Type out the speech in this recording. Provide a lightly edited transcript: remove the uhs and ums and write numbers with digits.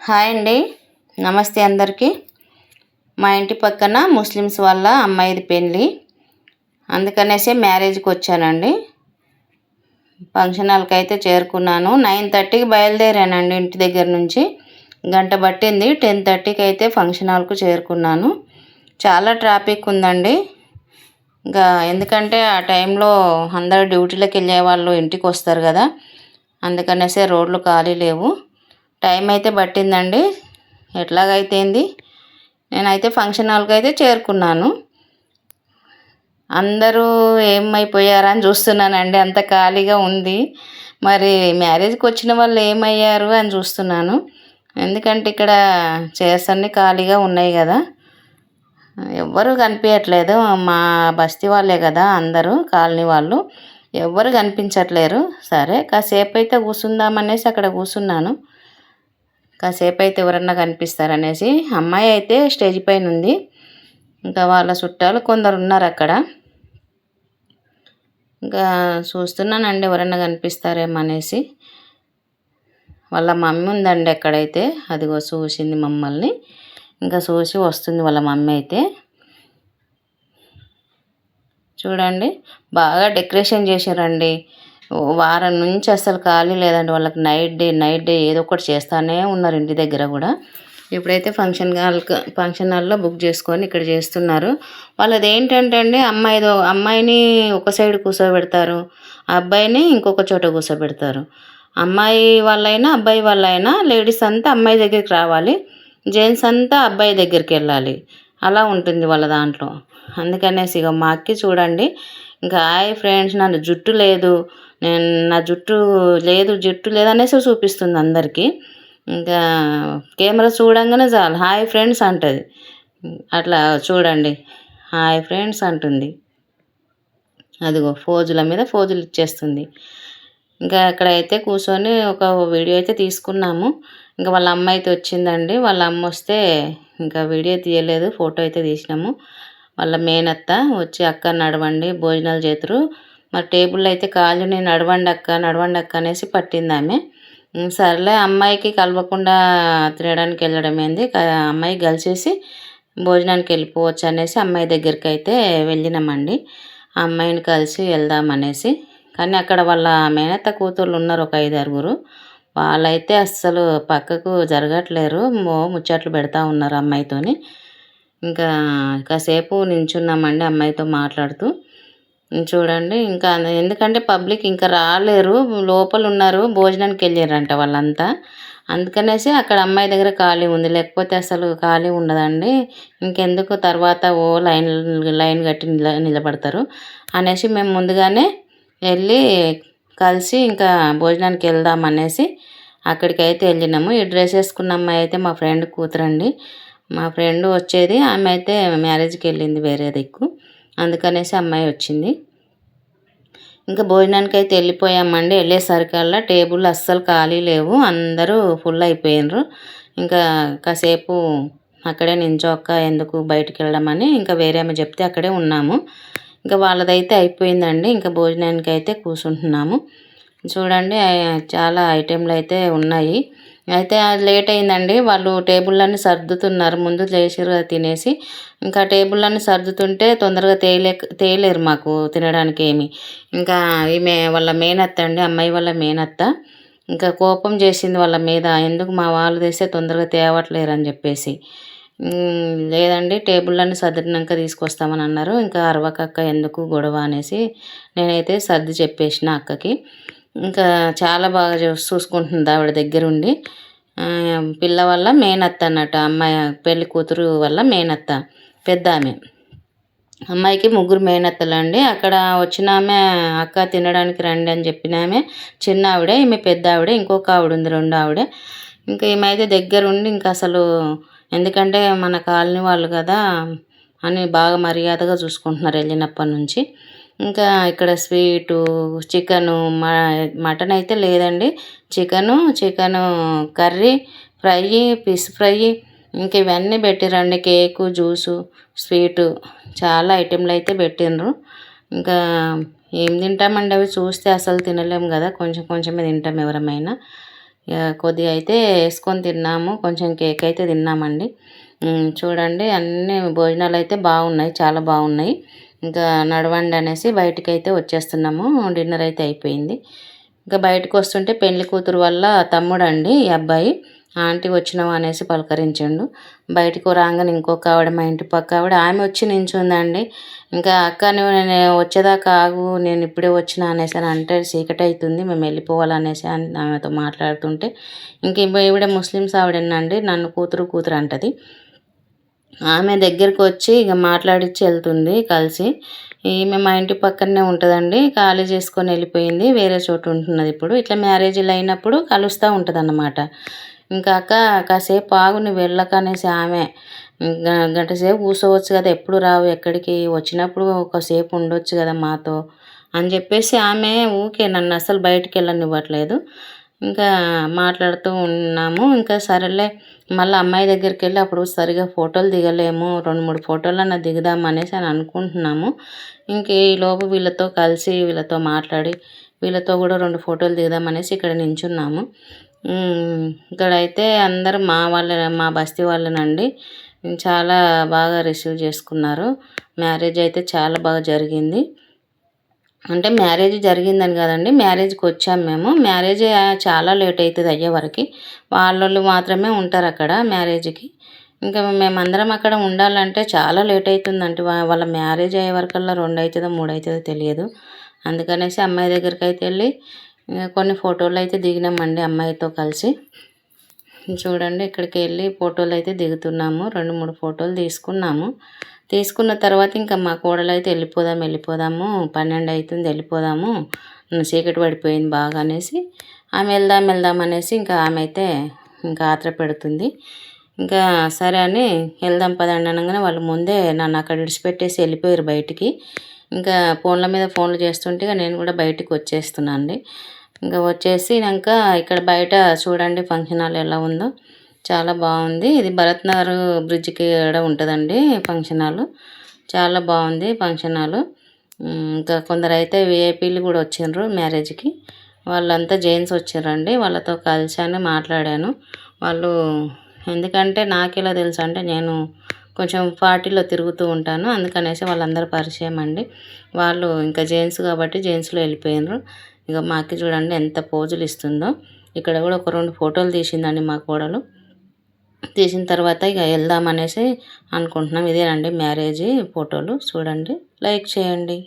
Hi అండి. నమస్తే అందరికీ. మా ఇంటి పక్కన ముస్లిమ్స్ వాళ్ళ అమ్మాయిది పెళ్ళి, అందుకనేసే మ్యారేజ్కి వచ్చానండి. ఫంక్షన్ హాల్కి అయితే చేరుకున్నాను. 9:30కి బయలుదేరానండి ఇంటి దగ్గర నుంచి. గంట పట్టింది. 10:30కి అయితే ఫంక్షన్ హాల్కు చేరుకున్నాను. చాలా ట్రాఫిక్ ఉందండి. ఇంకా ఎందుకంటే ఆ టైంలో అందరు డ్యూటీలకు వెళ్ళే వాళ్ళు ఇంటికి వస్తారు కదా, అందుకనేసే రోడ్లు ఖాళీ లేవు. టైం అయితే పట్టిందండి. ఎట్లాగైతేంది, నేనైతే ఫంక్షన్ హాల్కి అయితే చేరుకున్నాను. అందరూ ఏమైపోయారా అని చూస్తున్నానండి, అంత ఖాళీగా ఉంది. మరి మ్యారేజ్కి వచ్చిన వాళ్ళు ఏమయ్యారు అని చూస్తున్నాను. ఎందుకంటే ఇక్కడ చైర్స్ అన్నీ ఖాళీగా ఉన్నాయి కదా, ఎవ్వరూ కనిపించట్లేదు. మా బస్తీ వాళ్ళే కదా అందరూ, కాలనీ వాళ్ళు ఎవ్వరు కనిపించట్లేరు. సరే కాసేపు అయితే కూర్చుందామనేసి అక్కడ కూర్చున్నాను. కాసేపు అయితే ఎవరన్నా కనిపిస్తారనేసి. అమ్మాయి అయితే స్టేజ్ పైన ఉంది, ఇంకా వాళ్ళ చుట్టాలు కొందరు ఉన్నారు అక్కడ. ఇంకా చూస్తున్నానండి ఎవరన్నా కనిపిస్తారేమో అనేసి. వాళ్ళ మమ్మీ ఉందండి అక్కడైతే, అదిగో చూసింది మమ్మల్ని. ఇంకా చూసి వస్తుంది వాళ్ళ మమ్మీ అయితే. చూడండి బాగా డెకరేషన్ చేశారండి. వారం నుంచి అసలు ఖాళీ లేదండి వాళ్ళకి. నైట్ డే ఏదో ఒకటి చేస్తూనే ఉన్నారు ఇంటి దగ్గర కూడా. ఇప్పుడైతే ఫంక్షన్ హాల్లో బుక్ చేసుకొని ఇక్కడ చేస్తున్నారు. వాళ్ళది ఏంటంటే అండి, అమ్మాయిని ఒక సైడ్ కూర్చోబెడతారు, అబ్బాయిని ఇంకొక చోట కూర్చోబెడతారు. అమ్మాయి వాళ్ళైనా అబ్బాయి వాళ్ళైనా లేడీస్ అంతా అమ్మాయి దగ్గరికి రావాలి, జెంట్స్ అంతా అబ్బాయి దగ్గరికి వెళ్ళాలి. అలా ఉంటుంది వాళ్ళ దాంట్లో. అందుకనేసి ఇక మా అక్కి చూడండి, ఇంకా హాయ్ ఫ్రెండ్స్, నన్ను జుట్టు లేదు, నా జుట్టు లేదనేసి చూపిస్తుంది అందరికీ. ఇంకా కెమెరా చూడంగానే చాలు హాయ్ ఫ్రెండ్స్ అంటుంది. అట్లా చూడండి, హాయ్ ఫ్రెండ్స్ అంటుంది. అదిగో ఫోజుల మీద ఫోజులు ఇచ్చేస్తుంది. ఇంకా అక్కడైతే కూర్చొని ఒక వీడియో అయితే తీసుకున్నాము. ఇంకా వాళ్ళ అమ్మ అయితే వచ్చిందండి. వాళ్ళ అమ్మ వస్తే ఇంకా వీడియో తీయలేదు, ఫోటో అయితే తీసినాము. వాళ్ళ మేనత్త వచ్చి అక్క నడవండి భోజనాలు చేతురు, మరి టేబుల్ అయితే ఖాళీని, నడవండి అక్క అనేసి పట్టింది ఆమె. సర్లే అమ్మాయికి కలవకుండా తినడానికి వెళ్ళడం ఏంది, అమ్మాయి కలిసేసి భోజనానికి వెళ్ళిపోవచ్చు అనేసి అమ్మాయి దగ్గరికి అయితే వెళ్ళినామండి. ఆ అమ్మాయిని కలిసి వెళ్దామనేసి. కానీ అక్కడ వాళ్ళ మేనత్త కూతుర్లు ఉన్నారు ఒక 5-6. వాళ్ళైతే అస్సలు పక్కకు జరగట్లేరు, ముచ్చట్లు పెడతా ఉన్నారు అమ్మాయితోని. ఇంకా కాసేపు నించున్నామండి అమ్మాయితో మాట్లాడుతూ. చూడండి ఇంకా ఎందుకంటే పబ్లిక్ ఇంకా రాలేరు, లోపల ఉన్నారు, భోజనానికి వెళ్ళారంట వాళ్ళంతా. అందుకనేసి అక్కడ అమ్మాయి దగ్గర ఖాళీ ఉంది, లేకపోతే అసలు ఖాళీ ఉండదండి. ఇంకెందుకు తర్వాత లైన్ కట్టి నిలబడతారు అనేసి మేము ముందుగానే వెళ్ళి కలిసి ఇంకా భోజనానికి వెళ్దాం అనేసి అక్కడికైతే వెళ్ళినాము. ఈ డ్రెస్ వేసుకున్న అమ్మాయి అయితే మా ఫ్రెండ్ కూతురండి. మా ఫ్రెండ్ వచ్చేది, ఆమె అయితే మ్యారేజ్కి వెళ్ళింది వేరే దిక్కు, అందుకనేసి అమ్మాయి వచ్చింది. ఇంకా భోజనానికి అయితే వెళ్ళిపోయామండి. వెళ్ళేసరికల్లా టేబుల్ అస్సలు ఖాళీ లేవు, అందరూ ఫుల్ అయిపోయినరు. ఇంకా కాసేపు అక్కడే నించోక్క ఎందుకు బయటికి వెళ్ళడమని ఇంకా వేరే ఆమె చెప్తే అక్కడే ఉన్నాము. ఇంకా వాళ్ళదైతే అయిపోయిందండి. ఇంకా భోజనానికి అయితే కూర్చుంటున్నాము. చూడండి చాలా ఐటెంలు అయితే ఉన్నాయి. అయితే అది లేట్ అయిందండి, వాళ్ళు టేబుళ్ళన్నీ సర్దుతున్నారు. ముందు లేచిరు తినేసి, ఇంకా టేబుళ్ళన్నీ సర్దుతుంటే తొందరగా తేయలేరు మాకు తినడానికి ఏమి. ఇంకా ఈమె వాళ్ళ మేనత్త అండి, అమ్మాయి వాళ్ళ మేనత్త, ఇంకా కోపం చేసింది వాళ్ళ మీద, ఎందుకు మా వాళ్ళు తెస్తే తొందరగా తేవట్లేరు అని చెప్పేసి. లేదండి టేబుళ్ళన్నీ సర్దినాక తీసుకొస్తామని అన్నారు. ఇంకా అరవకక్క ఎందుకు గొడవ అనేసి నేనైతే సర్ది చెప్పేసిన అక్కకి. ఇంకా చాలా బాగా చూసుకుంటుంది ఆవిడ దగ్గరుండి. పిల్ల వల్ల మేనత్త అన్నట్టు, అమ్మాయి పెళ్లి కూతురు వల్ల మేనత్త పెద్ద ఆమె. అమ్మాయికి 3 మేనత్తలు అండి. అక్కడ వచ్చిన ఆమె అక్క తినడానికి రండి అని చెప్పిన ఆమె చిన్న ఆవిడ, ఈమె పెద్ద ఆవిడ, ఇంకొక ఆవిడ ఉంది 2 ఆవిడ. ఇంకా ఈమె అయితే దగ్గరుండి ఇంకా అసలు ఎందుకంటే మన కాలనీ వాళ్ళు కదా అని బాగా మర్యాదగా చూసుకుంటున్నారు వెళ్ళినప్పటి నుంచి. ఇంకా ఇక్కడ స్వీటు, చికెను, మటన్ అయితే లేదండి, chicken curry, fry, fish fry, ఇంక ఇవన్నీ పెట్టిరండి. కేకు, జ్యూసు, స్వీటు, చాలా ఐటెంలు అయితే పెట్టిండ్రు. ఇంకా ఏం తింటామండి, అవి చూస్తే అసలు తినలేము కదా, కొంచెమే తింటాం ఎవరమైనా. కొద్దిగా అయితే వేసుకొని తిన్నాము, కొంచెం కేక్ అయితే తిన్నామండి. చూడండి అన్ని భోజనాలు అయితే బాగున్నాయి, చాలా బాగున్నాయి. ఇంకా నడవండి అనేసి బయటికైతే వచ్చేస్తున్నాము. డిన్నర్ అయితే అయిపోయింది. ఇంకా బయటకు వస్తుంటే పెళ్లి కూతురు వల్ల తమ్ముడండి ఈ అబ్బాయి, ఆంటీ వచ్చినావా అనేసి పలకరించిండు. బయటకు రాగానే ఇంకొక ఆవిడ, మా ఇంటి పక్క ఆవిడ, ఆమె వచ్చి నించుందండి. ఇంకా అక్క నువ్వు నేను వచ్చేదాకా ఆగు, నేను ఇప్పుడే వచ్చిన అనేసి అని అంటే చీకటి అవుతుంది మేము వెళ్ళిపోవాలనేసి అని ఆమెతో మాట్లాడుతుంటే, ఇంక ఈవిడ ముస్లిమ్స్ ఆవిడేనండి, నన్ను కూతురు కూతురు అంటది. ఆమె దగ్గరికి వచ్చి ఇక మాట్లాడిచ్చి వెళ్తుంది కలిసి. ఈమె మా ఇంటి పక్కనే ఉంటుందండి, ఖాళీ చేసుకొని వెళ్ళిపోయింది, వేరే చోటు ఉంటున్నది ఇప్పుడు. ఇట్లా మ్యారేజీలు అయినప్పుడు కలుస్తూ ఉంటుంది అన్నమాట. ఇంకా అక్క కాసేపు ఆగు నువ్వు వెళ్ళక అనేసి ఆమె, గంట సేపు కూర్చోవచ్చు కదా, ఎప్పుడు రావు ఎక్కడికి, వచ్చినప్పుడు ఒకసేపు ఉండొచ్చు కదా మాతో అని చెప్పేసి ఆమె ఊకే నన్ను అసలు బయటికి వెళ్ళనివ్వట్లేదు. ఇంకా మాట్లాడుతూ ఉన్నాము. ఇంకా సరేలే మళ్ళీ అమ్మాయి దగ్గరికి వెళ్ళి అప్పుడు సరిగా ఫోటోలు దిగలేము, 2-3 ఫోటోలన్నా దిగుదాం అనేసి అని అనుకుంటున్నాము. ఇంక ఈలోపు వీళ్ళతో కలిసి వీళ్ళతో మాట్లాడి వీళ్ళతో కూడా 2 ఫోటోలు దిగుదాం అనేసి ఇక్కడ నించున్నాము. ఇక్కడైతే అందరూ మా బస్తీ వాళ్ళనండి. చాలా బాగా రిసీవ్ చేసుకున్నారు. మ్యారేజ్ అయితే చాలా బాగా జరిగింది. అంటే మ్యారేజ్ జరిగిందని కదండి, మ్యారేజ్కి వచ్చాము మేము. మ్యారేజ్ చాలా లేట్ అవుతుంది అయ్యేవరకు, వాళ్ళు మాత్రమే ఉంటారు అక్కడ మ్యారేజ్కి. ఇంకా మేమందరం అక్కడ ఉండాలంటే చాలా లేట్ అవుతుందంటే, వాళ్ళ మ్యారేజ్ అయ్యే వరకల్లా 2 అవుతుందో 3 అవుతుందో తెలియదు. అందుకనేసి అమ్మాయి దగ్గరికి అయితే వెళ్ళి కొన్ని ఫోటోలు అయితే దిగినామండి అమ్మాయితో కలిసి. చూడండి ఇక్కడికి వెళ్ళి ఫోటోలు అయితే దిగుతున్నాము, 2-3 ఫోటోలు తీసుకున్నాము. తీసుకున్న తర్వాత ఇంకా మా కోడలు అయితే వెళ్ళిపోదాము 12 అవుతుంది వెళ్ళిపోదాము, చీకటి పడిపోయింది బాగా అనేసి ఆమె వెళ్దాం అనేసి ఇంకా ఆమె అయితే ఇంకా ఆత్ర పెడుతుంది. ఇంకా సరే అని వెళ్దాం పదండి అనగానే వాళ్ళు ముందే నన్ను అక్కడ విడిచిపెట్టేసి వెళ్ళిపోయారు బయటికి. ఇంకా ఫోన్ల మీద ఫోన్లు చేస్తుంటే నేను కూడా బయటికి వచ్చేస్తున్నాను అండి. ఇంకా వచ్చేసినాక ఇక్కడ బయట చూడండి ఫంక్షన్ హాల్ ఎలా ఉందో, చాలా బాగుంది. ఇది భరత్ నగర్ బ్రిడ్జ్కి కూడా ఉంటుందండి ఫంక్షన్ హాల్, చాలా బాగుంది ఫంక్షన్ హాల్. ఇంకా కొందరు అయితే విఐపీలు కూడా వచ్చిండ్రు మ్యారేజ్కి, వాళ్ళంతా జెంట్స్ వచ్చారండి. వాళ్ళతో కలిసాను, మాట్లాడాను. వాళ్ళు ఎందుకంటే నాకు ఎలా తెలుసు అంటే నేను కొంచెం పార్టీలో తిరుగుతూ ఉంటాను, అందుకనేసి వాళ్ళందరూ పరిచయం అండి. వాళ్ళు ఇంకా జెంట్స్ కాబట్టి జెంట్స్లో వెళ్ళిపోయినారు. ఇక మాకి చూడండి ఎంత పోజులు ఇస్తుందో. ఇక్కడ కూడా ఒక 2 ఫోటోలు తీసిందండి మా కోడలు. తీసిన తర్వాత ఇక వెళ్దామనేసి అనుకుంటున్నాం. ఇదేనండి మ్యారేజ్ ఫోటోలు, చూడండి, లైక్ చేయండి.